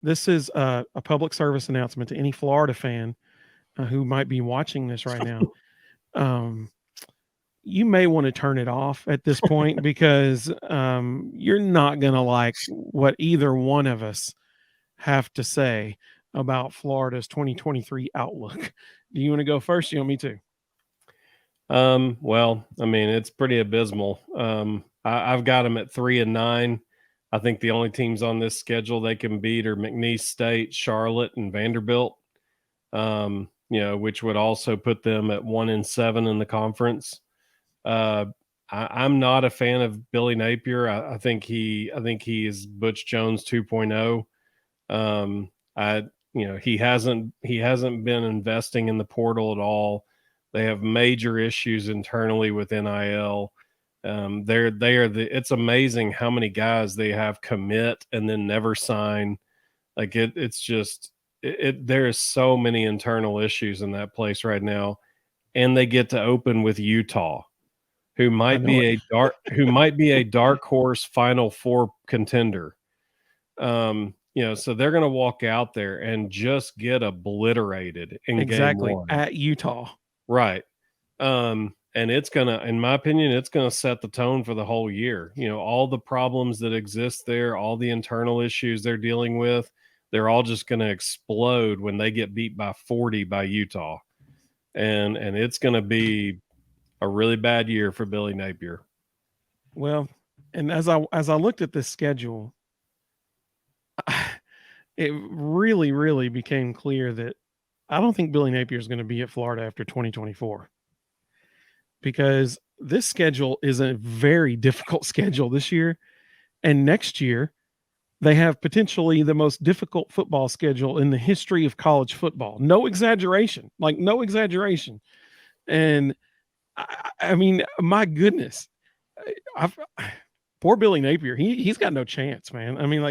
this is a public service announcement to any Florida fan who might be watching this right now. Um, you may want to turn it off at this point because you're not going to like what either one of us have to say about Florida's 2023 outlook. Do you want to go first? You want me to? Well, I mean, it's pretty abysmal. I've got them at 3-9. I think the only teams on this schedule they can beat are McNeese State, Charlotte, and Vanderbilt. Which would also put them at 1-7 in the conference. I'm not a fan of Billy Napier. I think he is Butch Jones 2.0. He hasn't been investing in the portal at all. They have major issues internally with NIL. It's amazing how many guys they have commit and then never sign. Like it's just there is so many internal issues in that place right now, and they get to open with Utah, who might be a dark horse Final Four contender. So they're going to walk out there and just get obliterated in game one at Utah. Right. And it's going to, in my opinion, it's going to set the tone for the whole year. All the problems that exist there, all the internal issues they're dealing with, they're all just going to explode when they get beat by 40 by Utah. And it's going to be a really bad year for Billy Napier. Well, and as I looked at this schedule, it really, really became clear that I don't think Billy Napier is going to be at Florida after 2024, because this schedule is a very difficult schedule this year, and next year they have potentially the most difficult football schedule in the history of college football. No exaggeration, no exaggeration. And I mean, my goodness, poor Billy Napier. He's got no chance, man. I mean,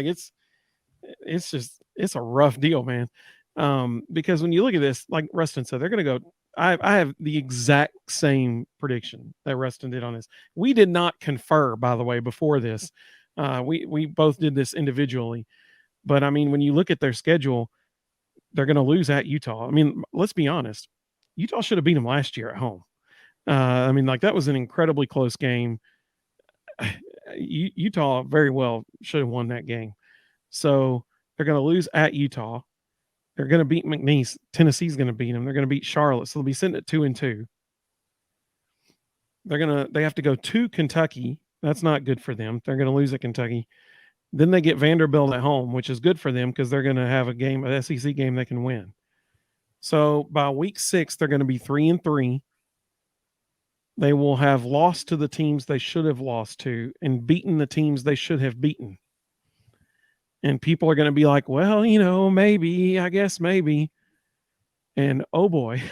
it's a rough deal, man. Because when you look at this, like Rustin said, they're going to go. I have the exact same prediction that Rustin did on this. We did not confer, by the way, before this. We both did this individually, but I mean, when you look at their schedule, they're going to lose at Utah. I mean, let's be honest. Utah should have beat them last year at home. I mean, that was an incredibly close game. Utah very well should have won that game. So they're going to lose at Utah. They're going to beat McNeese. Tennessee's going to beat them. They're going to beat Charlotte. So they'll be sitting at 2-2. They have to go to Kentucky. That's not good for them. They're going to lose at Kentucky. Then they get Vanderbilt at home, which is good for them because they're going to have an SEC game they can win. So by week 6, they're going to be 3-3. They will have lost to the teams they should have lost to and beaten the teams they should have beaten. And people are going to be like, well, maybe, I guess maybe. And oh boy,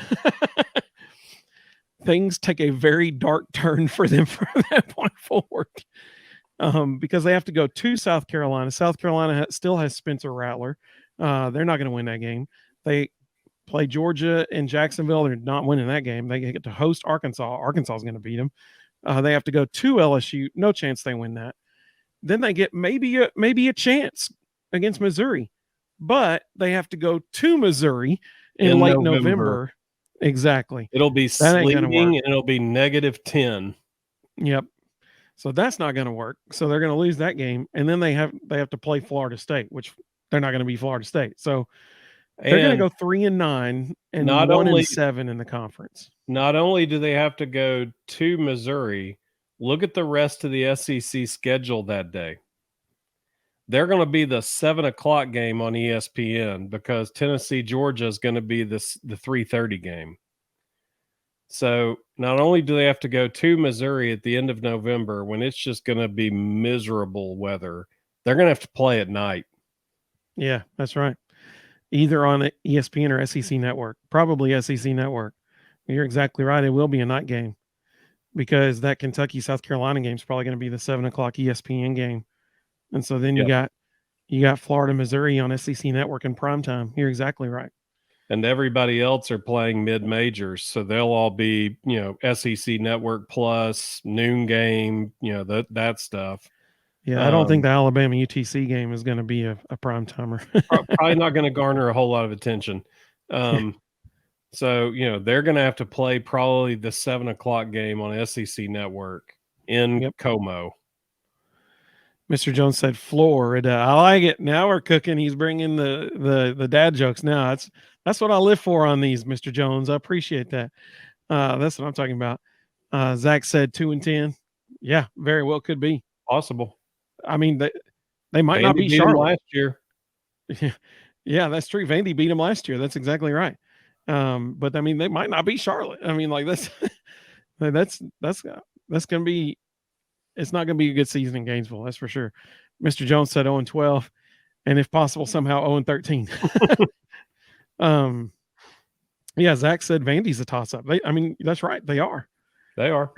things take a very dark turn for them from that point forward. Because they have to go to South Carolina. South Carolina still has Spencer Rattler. They're not going to win that game. They play Georgia and Jacksonville. They're not winning that game. They get to host Arkansas. Arkansas is going to beat them. They have to go to LSU. No chance they win that. Then they get maybe a chance against Missouri, but they have to go to Missouri in late November. Exactly. It'll be sleeting and it'll be -10. Yep. So that's not going to work. So they're going to lose that game, and then they have to play Florida State, which they're not going to be Florida State. So they're going to go 3-9 and 1-7 in the conference. Not only do they have to go to Missouri, look at the rest of the SEC schedule that day. They're going to be the 7:00 game on ESPN because Tennessee, Georgia is going to be the 3:30 game. So not only do they have to go to Missouri at the end of November when it's just going to be miserable weather, they're going to have to play at night. Yeah, that's right. Either on ESPN or SEC Network, probably SEC Network. You're exactly right. It will be a night game because that Kentucky, South Carolina game is probably going to be the 7:00 ESPN game. And so then you got Florida, Missouri on SEC Network in primetime. You're exactly right. And everybody else are playing mid-majors, so they'll all be, SEC Network Plus, noon game, that stuff. Yeah, I don't think the Alabama UTC game is going to be a prime timer. Probably not going to garner a whole lot of attention. So, they're going to have to play probably the 7:00 game on SEC Network in Como. Mr. Jones said Florida. I like it. Now we're cooking. He's bringing the dad jokes now. That's what I live for on these, Mr. Jones. I appreciate that. That's what I'm talking about. Zach said 2-10. Yeah, very well could be possible. I mean, they might not beat Charlotte last year. Yeah, that's true. Vandy beat them last year. That's exactly right. But I mean, they might not beat Charlotte. I mean, like that's going to be. It's not going to be a good season in Gainesville. That's for sure. Mr. Jones said 0-12, and if possible, somehow 0-13. Yeah, Zach said Vandy's a toss-up. I mean, that's right. They are. They are.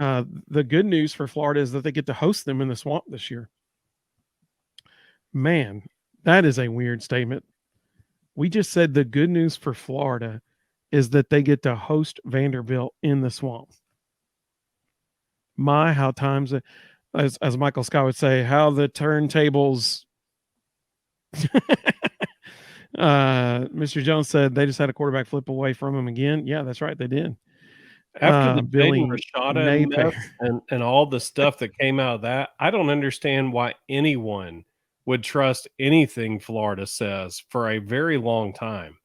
The good news for Florida is that they get to host them in the Swamp this year. Man, that is a weird statement. We just said the good news for Florida is that they get to host Vanderbilt in the Swamp. My, how times, as Michael Scott would say, how the turntables. Mr. Jones said they just had a quarterback flip away from him again. Yeah, that's right. They did. After the Billy Rashada and all the stuff that came out of that, I don't understand why anyone would trust anything Florida says for a very long time.